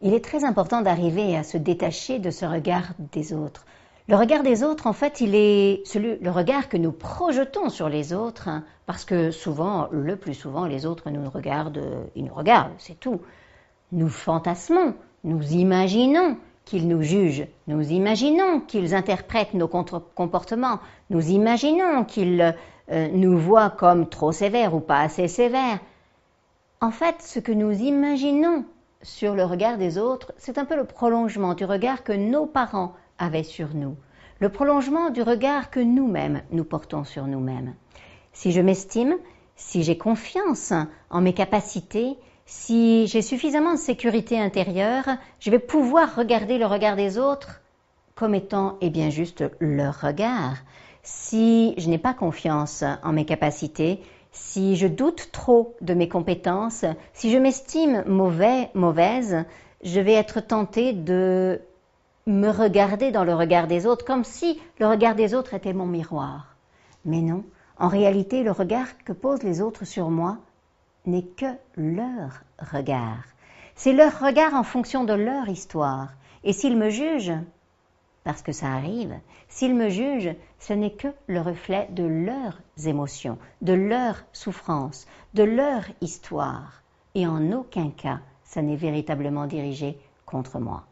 Il est très important d'arriver à se détacher de ce regard des autres. Le regard des autres, en fait, il est le regard que nous projetons sur les autres, hein, parce que souvent, le plus souvent, les autres nous regardent, ils nous regardent, c'est tout. Nous fantasmons, nous imaginons qu'ils nous jugent, nous imaginons qu'ils interprètent nos comportements, nous imaginons qu'ils nous voient comme trop sévères ou pas assez sévères. En fait, ce que nous imaginons sur le regard des autres, c'est un peu le prolongement du regard que nos parents avaient sur nous, le prolongement du regard que nous-mêmes nous portons sur nous-mêmes. Si je m'estime, si j'ai confiance en mes capacités, si j'ai suffisamment de sécurité intérieure, je vais pouvoir regarder le regard des autres comme étant, juste leur regard. Si je n'ai pas confiance en mes capacités, si je doute trop de mes compétences, si je m'estime mauvaise, je vais être tentée de me regarder dans le regard des autres, comme si le regard des autres était mon miroir. Mais non, en réalité, le regard que posent les autres sur moi n'est que leur regard. C'est leur regard en fonction de leur histoire. Et s'ils me jugent, parce que ça arrive, s'ils me jugent, ce n'est que le reflet de leurs émotions, de leurs souffrances, de leur histoire. Et en aucun cas, ça n'est véritablement dirigé contre moi.